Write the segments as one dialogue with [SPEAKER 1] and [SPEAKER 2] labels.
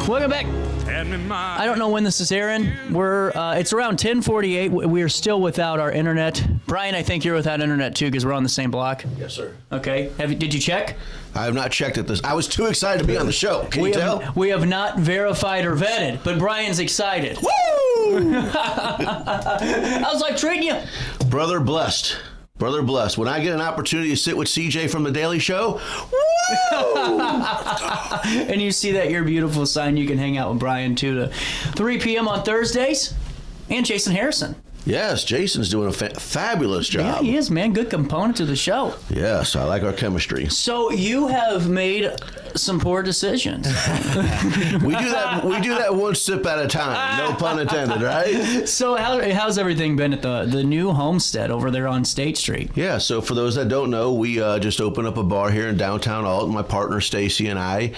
[SPEAKER 1] Welcome back. I don't know when this is airing. It's around 10:48. We're still without our internet. Brian, I think you're without internet too because we're on the same block.
[SPEAKER 2] Yes, sir.
[SPEAKER 1] Okay. Did you check?
[SPEAKER 2] I have not checked at this. I was too excited to be on the show. Can you tell?
[SPEAKER 1] We have not verified or vetted, but Brian's excited.
[SPEAKER 2] Woo!
[SPEAKER 1] How's life treating you?
[SPEAKER 2] Brother blessed. Brother blessed. When I get an opportunity to sit with CJ from The Daily Show, woo!
[SPEAKER 1] And you see that your beautiful sign, you can hang out with Brian 2 to 3 p.m. on Thursdays. And Jason Harrison.
[SPEAKER 2] Yes, Jason's doing a fabulous job.
[SPEAKER 1] Yeah, he is, man. Good component to the show.
[SPEAKER 2] Yes, I like our chemistry.
[SPEAKER 1] So you have made some poor decisions.
[SPEAKER 2] We do that one sip at a time. No pun intended, right?
[SPEAKER 1] So how's everything been at the new homestead over there on State Street?
[SPEAKER 2] Yeah, so for those that don't know, we just opened up a bar here in downtown Alton. My partner Stacy and I.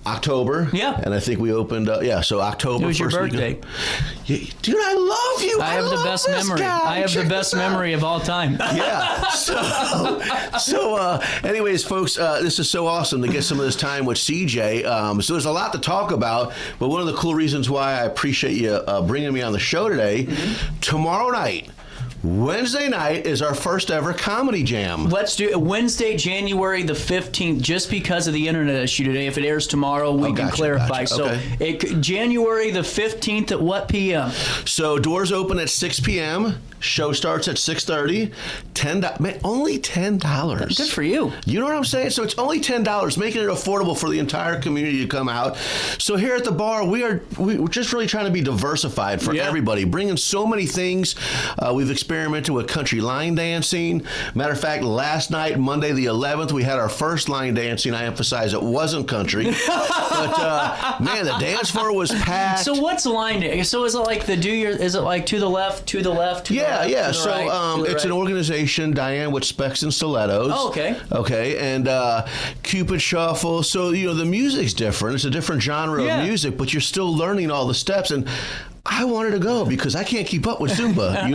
[SPEAKER 2] October.
[SPEAKER 1] Yeah.
[SPEAKER 2] And I think we opened so October.
[SPEAKER 1] It was your birthday.
[SPEAKER 2] Dude, I love you.
[SPEAKER 1] I have the best memory. I have the best memory of all time.
[SPEAKER 2] Yeah. Anyways, folks, this is so awesome to get some of this time with CJ. So there's a lot to talk about, but one of the cool reasons why I appreciate you bringing me on the show today, tomorrow night, Wednesday night is our first ever comedy jam.
[SPEAKER 1] Let's do it Wednesday, January the 15th, just because of the internet issue today. If it airs tomorrow, we can clarify.
[SPEAKER 2] Gotcha. Okay.
[SPEAKER 1] So January the 15th at what p.m.?
[SPEAKER 2] So doors open at 6 p.m. Show starts at 6:30. Man, only $10.
[SPEAKER 1] Good for you.
[SPEAKER 2] You know what I'm saying? So it's only $10, making it affordable for the entire community to come out. So here at the bar, we're just really trying to be diversified for everybody, bringing so many things. We've experimented with country line dancing. Matter of fact, last night, Monday the 11th, we had our first line dancing. I emphasize it wasn't country, but man, the dance floor was packed.
[SPEAKER 1] So what's line dancing? So is it like is it like to the left, to the left, to the left?
[SPEAKER 2] Yeah.
[SPEAKER 1] To the
[SPEAKER 2] So
[SPEAKER 1] right,
[SPEAKER 2] it's an organization, Diane, with Specs and Stilettos.
[SPEAKER 1] Oh, okay.
[SPEAKER 2] Okay, and Cupid Shuffle. So, the music's different. It's a different genre of music, but you're still learning all the steps. And I wanted to go because I can't keep up with Zumba, and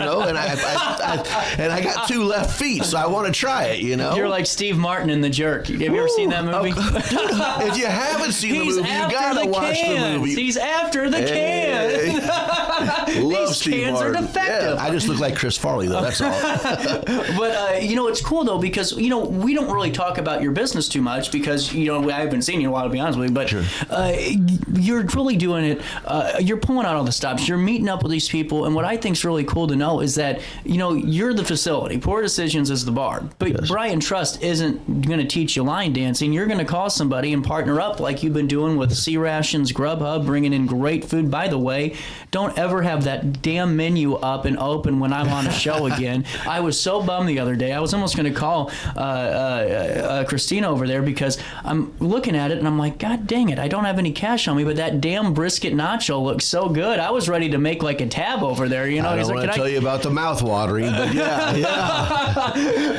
[SPEAKER 2] I got two left feet, so I want to try it,
[SPEAKER 1] You're like Steve Martin in The Jerk. Have you ever seen that movie?
[SPEAKER 2] If you haven't seen the movie, you gotta watch the movie.
[SPEAKER 1] He's after the can.
[SPEAKER 2] Love
[SPEAKER 1] These
[SPEAKER 2] Steve
[SPEAKER 1] cans
[SPEAKER 2] Martin.
[SPEAKER 1] are defective.
[SPEAKER 2] Yeah, I just look like Chris Farley, though. That's all.
[SPEAKER 1] But it's cool though because we don't really talk about your business too much because I haven't seen you in a while, to be honest with you. But
[SPEAKER 2] sure.
[SPEAKER 1] You're really doing it. You're pulling out all the stops. You're meeting up with these people, and what I think is really cool to know is that you're the facility. Poor Decisions is the bar, but Brian Trust isn't going to teach you line dancing. You're going to call somebody and partner up like you've been doing with C Rations, Grubhub, bringing in great food. By the way, don't ever have that damn menu up and open when I'm on a show again. I was so bummed the other day. I was almost going to call Christina over there because I'm looking at it and I'm like, God dang it, I don't have any cash on me, but that damn brisket nacho looks so good. I was ready to make like a tab over there.
[SPEAKER 2] I don't want to tell you about the mouth watering, but yeah.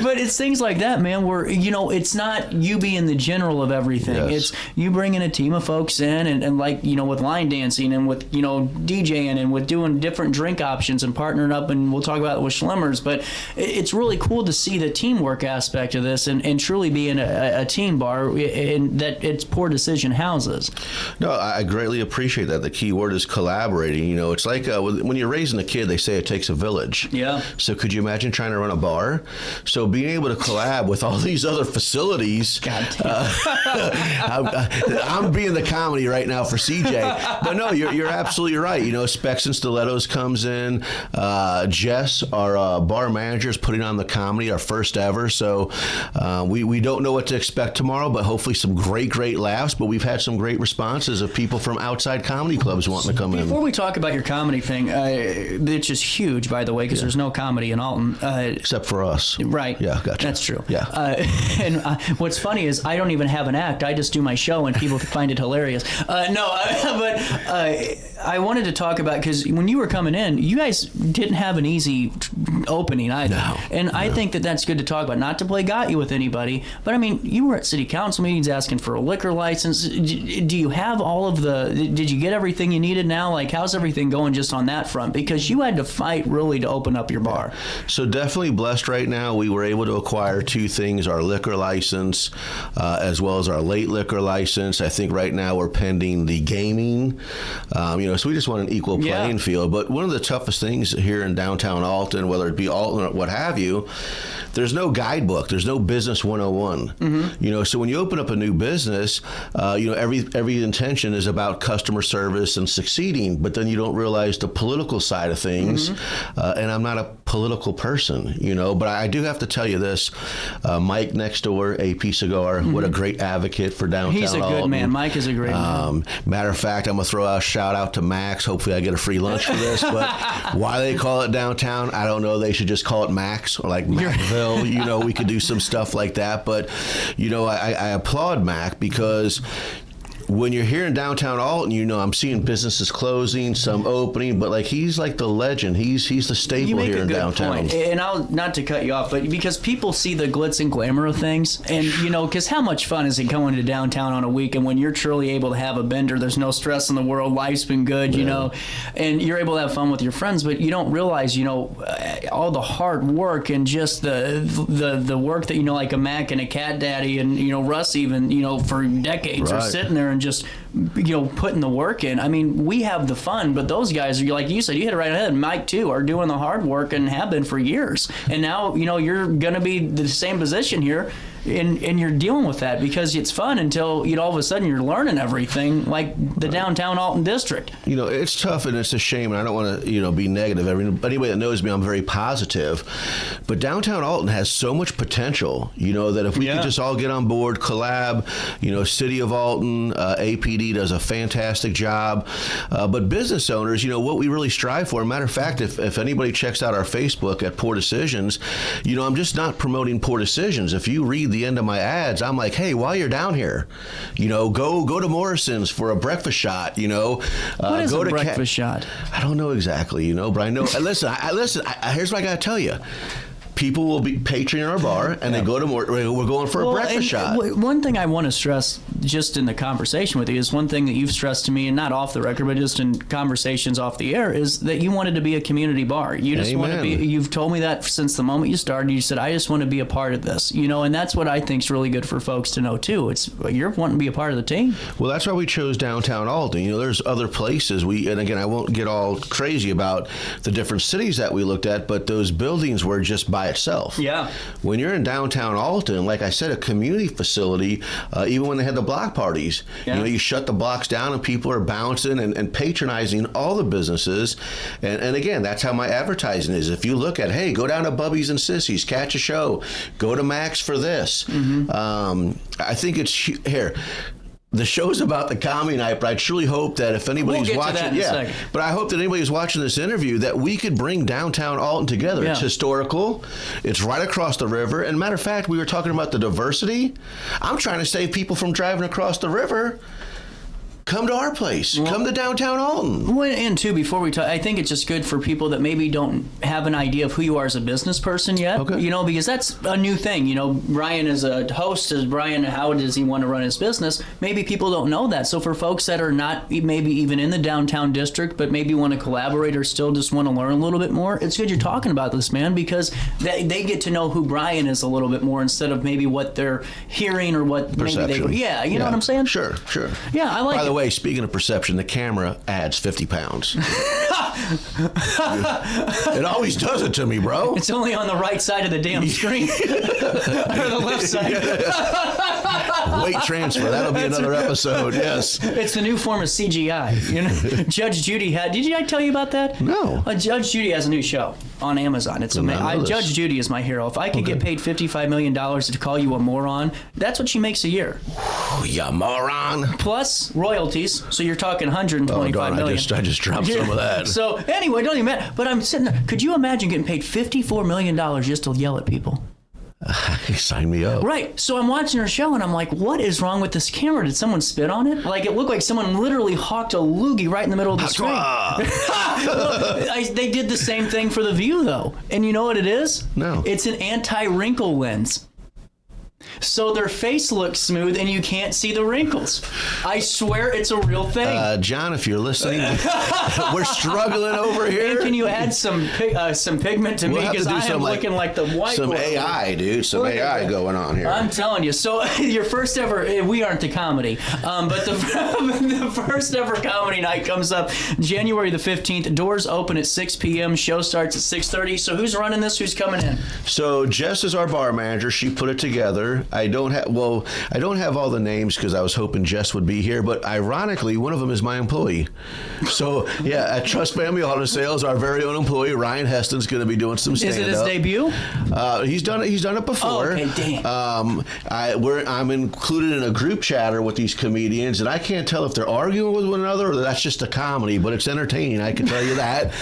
[SPEAKER 1] But it's things like that, man, where, it's not you being the general of everything.
[SPEAKER 2] Yes.
[SPEAKER 1] It's you bringing a team of folks in and like, with line dancing and with, DJing and with doing different drink options and partnering up, and we'll talk about it with Schlimmers, but it's really cool to see the teamwork aspect of this and truly being a team bar and that it's Poor Decision houses.
[SPEAKER 2] No, I greatly appreciate that. The key word is collaborating. It's like when you're raising a kid, they say it takes a village.
[SPEAKER 1] Yeah.
[SPEAKER 2] So could you imagine trying to run a bar? So being able to collab with all these other facilities.
[SPEAKER 1] God damn.
[SPEAKER 2] I'm being the comedy right now for CJ. But no, you're absolutely right. Specs and Stilettos comes in. Jess, our bar manager, is putting on the comedy, our first ever. So we don't know what to expect tomorrow, but hopefully some great laughs. But we've had some great responses of people from outside comedy clubs wanting to come in.
[SPEAKER 1] Before we talk about your comedy thing, which is huge, by the way, because there's no comedy in Alton.
[SPEAKER 2] Except for us.
[SPEAKER 1] Right.
[SPEAKER 2] Yeah, gotcha.
[SPEAKER 1] That's true.
[SPEAKER 2] Yeah.
[SPEAKER 1] And what's funny is I don't even have an act. I just do my show and people find it hilarious. But I wanted to talk about, because when you were coming in, you guys didn't have an easy opening either.
[SPEAKER 2] No,
[SPEAKER 1] and I think that that's good to talk about. Not to play got you with anybody, but I mean, you were at city council meetings asking for a liquor license. Do you have all of did you get everything you needed now? Like, how's everything going just on that front? Because you had to fight really to open up your bar.
[SPEAKER 2] So definitely blessed right now. We were able to acquire two things: our liquor license, as well as our late liquor license. I think right now we're pending the gaming. So we just want an equal playing field. But one of the toughest things here in downtown Alton, whether it be Alton or what have you, there's no guidebook. There's no business 101. Mm-hmm. So when you open up a new business, every intention is about customer service and succeeding, but then you don't realize the political side of things. Mm-hmm. And I'm not a political person, but I do have to tell you this. Mike next door, AP Cigar, what a great advocate for downtown
[SPEAKER 1] He's a good
[SPEAKER 2] Alton.
[SPEAKER 1] man. Mike is a great man.
[SPEAKER 2] Matter of fact, I'm going to throw out a shout out to Max. Hopefully I get a free lunch for this, but why they call it downtown, I don't know. They should just call it Max or like Macville. We could do some stuff like that. But, I applaud Mac because when you're here in downtown Alton, I'm seeing businesses closing, some opening, but like he's like the legend. He's the staple here in downtown.
[SPEAKER 1] Point. And I'll not to cut you off, but because people see the glitz and glamour of things, and because how much fun is it going to downtown on a weekend when you're truly able to have a bender? There's no stress in the world. Life's been good, and you're able to have fun with your friends. But you don't realize, all the hard work and just the work that like a Mac and a Cat Daddy and Russ even for decades are sitting there and just putting the work in. I mean, we have the fun, but those guys are, like you said, you hit it right ahead. Mike too are doing the hard work and have been for years. And now you're going to be the same position here. And you're dealing with that because it's fun until all of a sudden you're learning everything like the downtown Alton district.
[SPEAKER 2] It's tough and it's a shame, and I don't want to be negative. Anybody that knows me, I'm very positive. But downtown Alton has so much potential. That if we could just all get on board, collab. City of Alton, APD does a fantastic job. But business owners, what we really strive for. Matter of fact, if anybody checks out our Facebook at Poor Decisions, I'm just not promoting Poor Decisions. If you read the end of my ads, I'm like, hey, while you're down here, go to Morrison's for a breakfast shot.
[SPEAKER 1] What is a breakfast shot?
[SPEAKER 2] I don't know exactly, but I know. Listen, here's what I got to tell you. People will be patroning our bar, and they go to we're going for a breakfast shot.
[SPEAKER 1] One thing I want to stress just in the conversation with you is one thing that you've stressed to me, and not off the record, but just in conversations off the air, is that you wanted to be a community bar. You just want to be. You've told me that since the moment you started. You said, I just want to be a part of this, and that's what I think is really good for folks to know too. It's you're wanting to be a part of the team.
[SPEAKER 2] Well, that's why we chose downtown Alton. There's other places and again, I won't get all crazy about the different cities that we looked at, but those buildings were just by itself.
[SPEAKER 1] Yeah.
[SPEAKER 2] When you're in downtown Alton, like I said, a community facility, even when they had the block parties, you shut the blocks down and people are bouncing and patronizing all the businesses. And again, that's how my advertising is. If you look at, hey, go down to Bubby's and Sissy's, catch a show, go to Max for this. Mm-hmm. I think it's here. The show's about the comedy night, but I truly hope that if anybody's watching, but I hope that anybody's watching this interview that we could bring downtown Alton together. Yeah. It's historical. It's right across the river. And matter of fact, we were talking about the diversity. I'm trying to save people from driving across the river. Come to our place. Come to downtown Alton.
[SPEAKER 1] Well, and too, before we talk, I think it's just good for people that maybe don't have an idea of who you are as a business person yet. Okay. Because that's a new thing. Brian is a host. How does he want to run his business? Maybe people don't know that. So for folks that are not maybe even in the downtown district, but maybe want to collaborate or still just want to learn a little bit more, it's good you're talking about this, man, because they get to know who Brian is a little bit more instead of maybe what they're hearing or what
[SPEAKER 2] perception.
[SPEAKER 1] Maybe you know what I'm saying?
[SPEAKER 2] Sure.
[SPEAKER 1] Yeah, I like it.
[SPEAKER 2] By the way, speaking of perception, the camera adds 50 pounds. It always does it to me, bro.
[SPEAKER 1] It's only on the right side of the damn screen. Or the left side.
[SPEAKER 2] Weight transfer. That'll be another episode, yes.
[SPEAKER 1] It's the new form of CGI. Judge Judy did I tell you about that?
[SPEAKER 2] No.
[SPEAKER 1] Judge Judy has a new show on Amazon. It's amazing. Judge Judy is my hero. If I could get paid $55 million to call you a moron, that's what she makes a year.
[SPEAKER 2] You moron.
[SPEAKER 1] Plus royalties, so you're talking $125 million.
[SPEAKER 2] I just dropped some of that.
[SPEAKER 1] So anyway, don't even matter. But I'm sitting there. Could you imagine getting paid $54 million just to yell at people?
[SPEAKER 2] Sign me up.
[SPEAKER 1] Right. So I'm watching her show and I'm like, what is wrong with this camera? Did someone spit on it? Like, it looked like someone literally hawked a loogie right in the middle of the screen. They did the same thing for the View, though. And you know what it is?
[SPEAKER 2] No.
[SPEAKER 1] It's an anti-wrinkle lens. So their face looks smooth and you can't see the wrinkles. I swear it's a real thing.
[SPEAKER 2] John, if you're listening, we're struggling over here.
[SPEAKER 1] And can you add some pigment to me? Because I am looking like the white
[SPEAKER 2] Some
[SPEAKER 1] boy.
[SPEAKER 2] AI, dude. Some AI going on here.
[SPEAKER 1] I'm telling you. So your first ever, we aren't the comedy, but the first ever comedy night comes up January the 15th. Doors open at 6 p.m. Show starts at 6:30. So who's running this? Who's coming in?
[SPEAKER 2] So Jess is our bar manager. She put it together. I don't have all the names because I was hoping Jess would be here, but ironically, one of them is my employee. So yeah, at Trust Family Auto Sales, our very own employee Ryan Heston's going to be doing some stand-up.
[SPEAKER 1] Is it his debut?
[SPEAKER 2] He's done it before.
[SPEAKER 1] Oh, okay, damn.
[SPEAKER 2] I'm included in a group chatter with these comedians, and I can't tell if they're arguing with one another or that's just a comedy, but it's entertaining. I can tell you that.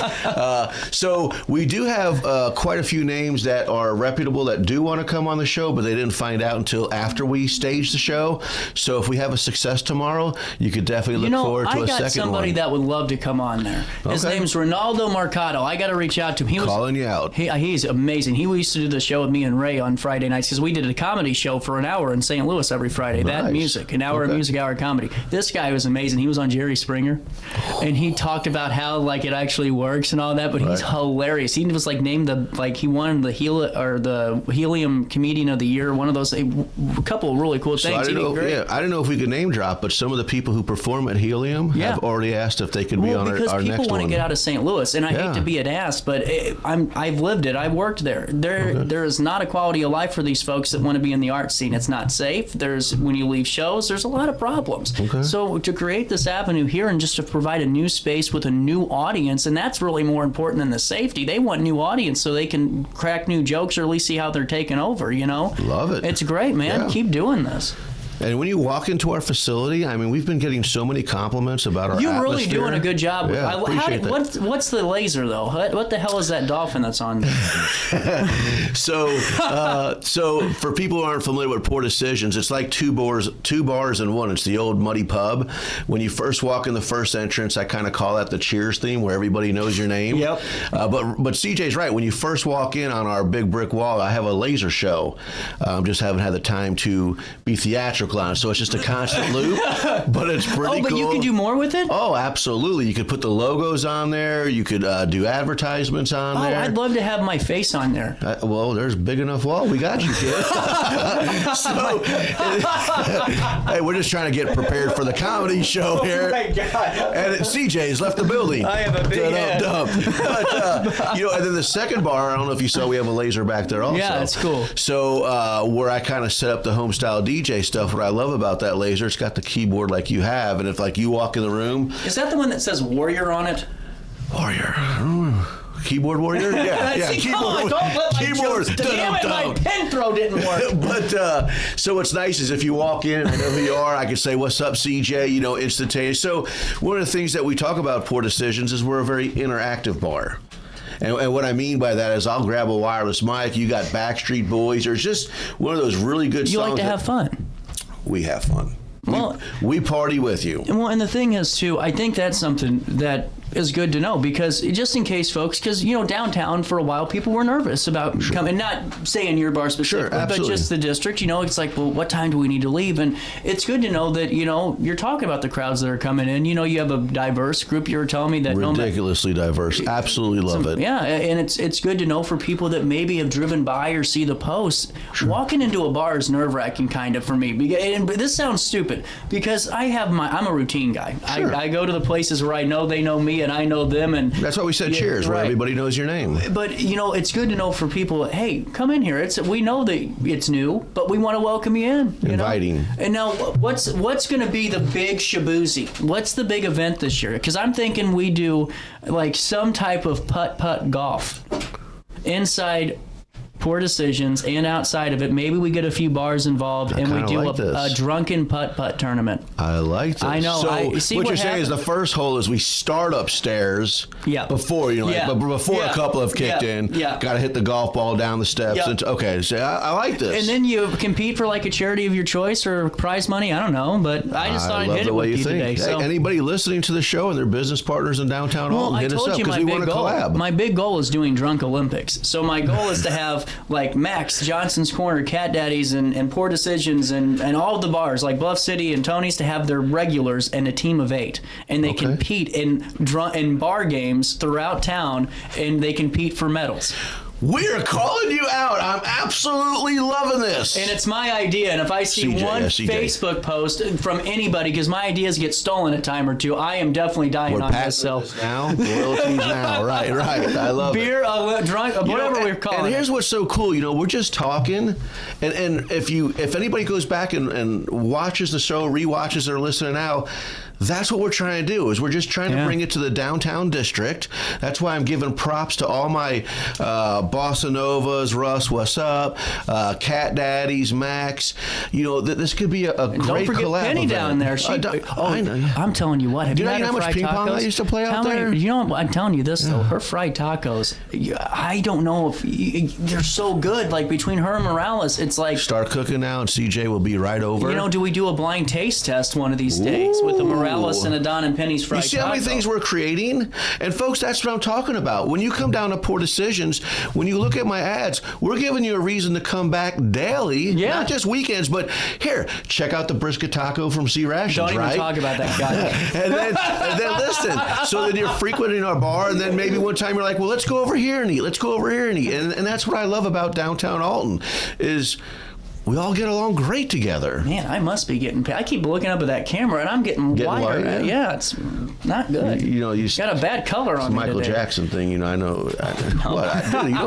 [SPEAKER 2] So we do have quite a few names that are reputable that do want to come on the show, but they didn't find out until after we stage the show. So if we have a success tomorrow, you could definitely look forward to a second one.
[SPEAKER 1] I got somebody that would love to come on there. His name's Ronaldo Mercado. I got to reach out to him.
[SPEAKER 2] Calling you out.
[SPEAKER 1] He's amazing. He used to do the show with me and Ray on Friday nights because we did a comedy show for an hour in St. Louis every Friday.
[SPEAKER 2] Nice.
[SPEAKER 1] That music, an hour of music, hour of comedy. This guy was amazing. He was on Jerry Springer, and he talked about how it actually works and all that. But he's hilarious. He was named he won the Helium Comedian of the Year. One of those. A couple of really cool things.
[SPEAKER 2] I didn't know if we could name drop, but some of the people who perform at Helium have already asked if they could be on our next one.
[SPEAKER 1] Because people want to get out of St. Louis, and I hate to be an ass, but I've lived it. I worked there. There is not a quality of life for these folks that want to be in the art scene. It's not safe. When you leave shows, there's a lot of problems.
[SPEAKER 2] Okay.
[SPEAKER 1] So to create this avenue here and just to provide a new space with a new audience, and that's really more important than the safety. They want new audience so they can crack new jokes or at least see how they're taking over.
[SPEAKER 2] Love it.
[SPEAKER 1] It's great, man.
[SPEAKER 2] Yeah.
[SPEAKER 1] Keep doing this.
[SPEAKER 2] And when you walk into our facility, I mean, we've been getting so many compliments about our
[SPEAKER 1] You're
[SPEAKER 2] atmosphere.
[SPEAKER 1] really doing a good job.
[SPEAKER 2] Yeah, appreciate that.
[SPEAKER 1] What's the laser, though? What the hell is that dolphin that's on there?
[SPEAKER 2] So for people who aren't familiar with Poor Decisions, it's like two bars in one. It's the old muddy pub. When you first walk in the first entrance, I kind of call that the Cheers theme, where everybody knows your name.
[SPEAKER 1] Yep.
[SPEAKER 2] But CJ's right. When you first walk in on our big brick wall, I have a laser show. Just haven't had the time to be theatrical on it, so it's just a constant loop, but it's pretty cool.
[SPEAKER 1] Oh, but you can do more with it?
[SPEAKER 2] Oh, absolutely. You could put the logos on there. You could do advertisements on there.
[SPEAKER 1] I'd love to have my face on there.
[SPEAKER 2] Well, there's a big enough wall. We got you, kid. Hey, we're just trying to get prepared for the comedy show here.
[SPEAKER 1] Oh, my God.
[SPEAKER 2] And CJ's left the building.
[SPEAKER 1] I have a big head.
[SPEAKER 2] But, and then the second bar, I don't know if you saw, we have a laser back there also.
[SPEAKER 1] Yeah, it's cool.
[SPEAKER 2] So where I kind of set up the home style DJ stuff, what I love about that laser, it's got the keyboard like you have, and if you walk in the room.
[SPEAKER 1] Is that the one that says Warrior on it?
[SPEAKER 2] Warrior. I don't know. Keyboard warrior? Yeah.
[SPEAKER 1] See,
[SPEAKER 2] keyboard.
[SPEAKER 1] don't let my jokes. Damn it, my pen throw didn't work.
[SPEAKER 2] But so what's nice is if you walk in, I know who you are. I can say, "What's up, CJ?" Instantaneous. So one of the things that we talk about Poor Decisions is we're a very interactive bar. And what I mean by that is I'll grab a wireless mic. You got Backstreet Boys, or it's just one of those really good songs.
[SPEAKER 1] You like to have fun.
[SPEAKER 2] We have fun.
[SPEAKER 1] Well,
[SPEAKER 2] we party with you.
[SPEAKER 1] And the thing is, too, I think that's something that is good to know, because just in case, folks, because, downtown for a while, people were nervous about coming, not saying your bar specifically, but just the district. It's like, well, what time do we need to leave? And it's good to know that, you're talking about the crowds that are coming in. You have a diverse group. You were telling me that.
[SPEAKER 2] Ridiculously diverse. Absolutely love it.
[SPEAKER 1] Yeah, and it's good to know for people that maybe have driven by or see the posts. Walking into a bar is nerve-wracking kind of for me. And this sounds stupid, because I'm a routine guy. I go to the places where I know they know me and I know them, and
[SPEAKER 2] that's why we said Cheers, where everybody knows your name.
[SPEAKER 1] But it's good to know for people, hey, come in here. We know that it's new, but we want to welcome you in.
[SPEAKER 2] Inviting.
[SPEAKER 1] And now, what's going to be the big shaboozy? What's the big event this year? Because I'm thinking we do some type of putt-putt golf inside Poor Decisions, and outside of it, maybe we get a few bars involved and we do a drunken putt-putt tournament.
[SPEAKER 2] I like this.
[SPEAKER 1] I know.
[SPEAKER 2] So what you're saying is the first hole is we start upstairs before, but before a couple have kicked in. Yeah. Got to hit the golf ball down the steps. Okay, so I like this.
[SPEAKER 1] And then you compete for like a charity of your choice or prize money. I don't know, but I just thought I'd hit it with you today.
[SPEAKER 2] Hey, anybody listening to the show and their business partners in downtown Alton, hit us up because we want to collab.
[SPEAKER 1] My big goal is doing Drunk Olympics. So my goal is to have like Max, Johnson's Corner, Cat Daddies, and Poor Decisions, and all of the bars like Bluff City and Tony's to have their regulars and a team of 8, and they compete in bar games throughout town, and they compete for medals.
[SPEAKER 2] We are calling you out. I'm absolutely loving this.
[SPEAKER 1] And it's my idea. And if I see one Facebook post from anybody, because my ideas get stolen a time or two, I am definitely dying on this.
[SPEAKER 2] Now, royalties now. Right. I love
[SPEAKER 1] beer, drunk, whatever we're calling it.
[SPEAKER 2] And here's what's so cool. We're just talking. And if anybody goes back and watches the show, rewatches or listening now, that's what we're trying to do. Is we're just trying to bring it to the downtown district. That's why I'm giving props to all my Bossa Novas, Russ, what's up, Cat Daddies, Max. This could be a great collab.
[SPEAKER 1] Don't forget Penny down there.
[SPEAKER 2] I know.
[SPEAKER 1] I'm telling you what. Have you
[SPEAKER 2] know how much ping pong I used to play out there?
[SPEAKER 1] I'm telling you this though. Her fried tacos. I don't know if they're so good. Like between her and Morales, it's like
[SPEAKER 2] start cooking now, and CJ will be right over.
[SPEAKER 1] Do we do a blind taste test one of these days with the Morales and a Don and Penny's fried taco?
[SPEAKER 2] You see how many things we're creating? And folks, that's what I'm talking about. When you come down to Poor Decisions, when you look at my ads, we're giving you a reason to come back daily, not just weekends. But here, check out the brisket taco from C Rations.
[SPEAKER 1] Don't even talk about that guy.
[SPEAKER 2] and then listen. So then you're frequenting our bar, and then maybe one time you're like, well, let's go over here and eat. Let's go over here and eat. And that's what I love about downtown Alton is we all get along great together.
[SPEAKER 1] Man, I must be getting paid. I keep looking up at that camera, and I'm getting wired. Yeah, it's not good. You got a bad color on me
[SPEAKER 2] Michael
[SPEAKER 1] today.
[SPEAKER 2] Jackson thing, I know.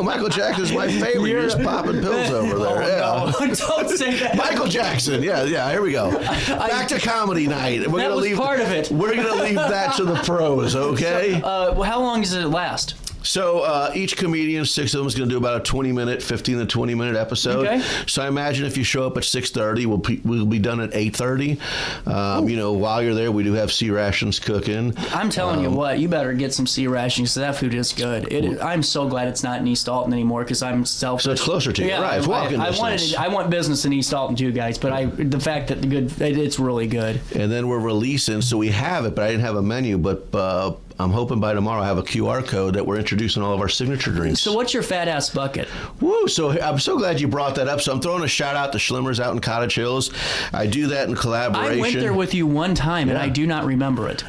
[SPEAKER 2] Michael Jackson's my favorite. You're just popping pills over there.
[SPEAKER 1] No, don't say that.
[SPEAKER 2] Michael Jackson. Yeah, here we go. Back to comedy night.
[SPEAKER 1] That was part of it.
[SPEAKER 2] We're going to leave that to the pros, okay?
[SPEAKER 1] How long does it last?
[SPEAKER 2] So each comedian, 6 of them, is going to do about a 20-minute, 15 to 20-minute episode. Okay. So I imagine if you show up at 6:30, we'll be done at 8:30. While you're there, we do have C Rations cooking.
[SPEAKER 1] I'm telling you what, you better get some C Rations because that food is good. I'm so glad it's not in East Alton anymore because I'm selfish.
[SPEAKER 2] So it's closer to you, right? It's walking distance.
[SPEAKER 1] I want business in East Alton too, guys. But the fact that it's really good.
[SPEAKER 2] And then we're releasing, so we have it, but I didn't have a menu, but. I'm hoping by tomorrow I have a QR code that we're introducing all of our signature drinks.
[SPEAKER 1] So what's your fat ass bucket?
[SPEAKER 2] Woo! So I'm so glad you brought that up. So I'm throwing a shout out to Schlimmer's out in Cottage Hills. I do that in collaboration.
[SPEAKER 1] I went there with you one time and I do not remember it.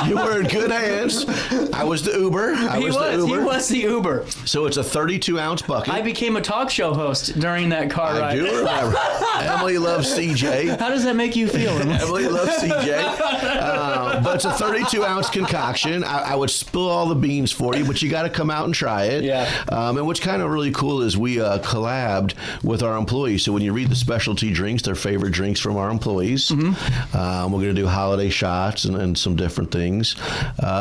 [SPEAKER 2] You were in good hands. I was the Uber.
[SPEAKER 1] He was the Uber.
[SPEAKER 2] So it's a 32-ounce bucket.
[SPEAKER 1] I became a talk show host during that car ride.
[SPEAKER 2] I do remember. Emily loves CJ.
[SPEAKER 1] How does that make you feel?
[SPEAKER 2] Emily loves CJ. But it's a 32-ounce concoction. I would spill all the beans for you, but you got to come out and try it.
[SPEAKER 1] Yeah.
[SPEAKER 2] And what's kind of really cool is we collabed with our employees. So when you read the specialty drinks, they're favorite drinks from our employees. Mm-hmm. We're going to do holiday shots and some different things.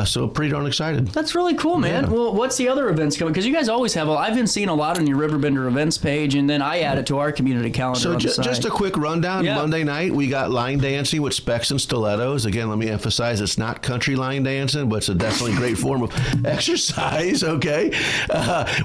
[SPEAKER 2] So pretty darn excited.
[SPEAKER 1] That's really cool, man. Yeah. Well, what's the other events coming? Because you guys always have. I've been seeing a lot on your RiverBender events page, and then I add it to our community calendar.
[SPEAKER 2] So just a quick rundown. Yeah. Monday night we got line dancing with Specs and Stilettos. Again, let me emphasize it's not country line dancing, but it's a definitely great form of exercise. Okay.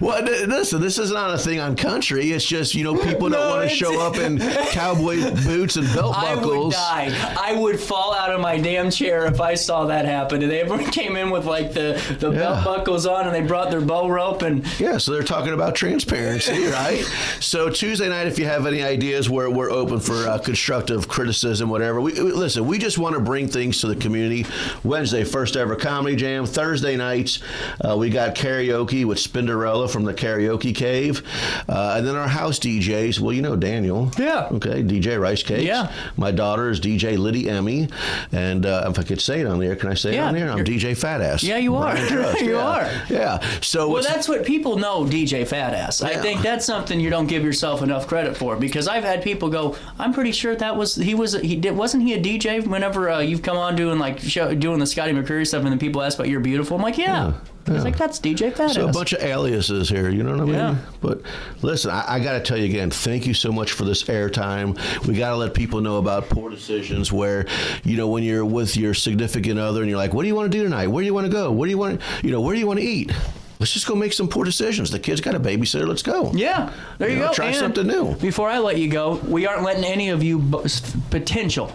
[SPEAKER 2] Well, listen, this is not a thing on country. It's just people don't want to show up in cowboy boots and belt buckles.
[SPEAKER 1] I would die. I would fall out of my damn chair if I saw that happen. And everyone came in with like the belt buckles on, and they brought their bow rope and.
[SPEAKER 2] Yeah, so they're talking about transparency, right? So Tuesday night, if you have any ideas, we're open for constructive criticism, whatever. We just want to bring things to the community. Wednesday, first ever comedy jam. Thursday nights, we got karaoke with Spinderella from the Karaoke Cave, and then our house DJs. Well, Daniel.
[SPEAKER 1] Yeah.
[SPEAKER 2] Okay, DJ Rice Cakes.
[SPEAKER 1] Yeah.
[SPEAKER 2] My daughter is DJ Liddy Emmy, and if I could say it on the air, can I say it on the air? I'm DJ Fat Ass.
[SPEAKER 1] Yeah, you are. You are.
[SPEAKER 2] Yeah. So
[SPEAKER 1] that's what people know, DJ Fat Ass. Yeah. I think that's something you don't give yourself enough credit for, because I've had people go, I'm pretty sure wasn't he a DJ whenever you've come on doing doing the Scotty McCreery stuff, and then people ask about You're Beautiful. I'm like, yeah. I was like, that's DJ Fat
[SPEAKER 2] So a
[SPEAKER 1] Ass.
[SPEAKER 2] bunch of aliases here, you know what I mean?
[SPEAKER 1] Yeah.
[SPEAKER 2] But listen, I got to tell you again, thank you so much for this airtime. We got to let people know about Poor Decisions where, when you're with your significant other and you're like, what do you want to do tonight? Where do you want to go? Where do you want to eat? Let's just go make some poor decisions. The kid's got a babysitter. Let's go.
[SPEAKER 1] Yeah, there you go.
[SPEAKER 2] Try
[SPEAKER 1] And
[SPEAKER 2] something new.
[SPEAKER 1] Before I let you go, we aren't letting any of you potential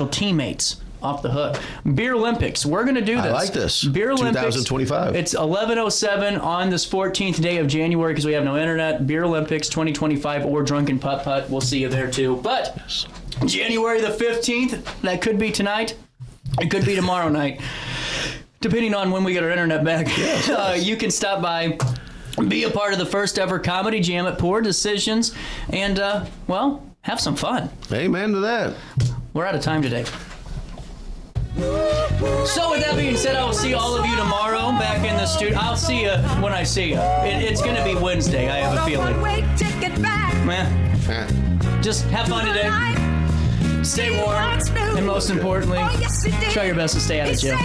[SPEAKER 1] teammates off the hook. Beer Olympics. We're going to do this.
[SPEAKER 2] I like this.
[SPEAKER 1] Beer Olympics.
[SPEAKER 2] 2025.
[SPEAKER 1] It's 11:07 on this 14th day of January because we have no internet. Beer Olympics 2025 or Drunken Putt Putt. We'll see you there too. But January the 15th, that could be tonight. It could be tomorrow night. Depending on when we get our internet back.
[SPEAKER 2] Yes.
[SPEAKER 1] You can stop by, be a part of the first ever comedy jam at Poor Decisions, and, have some fun.
[SPEAKER 2] Amen to that.
[SPEAKER 1] We're out of time today. So with that being said, I will see all of you tomorrow back in the studio. I'll see you when I see you. It's going to be Wednesday, I have a feeling. Just have fun today. Stay warm. And most importantly, try your best to stay out of jail.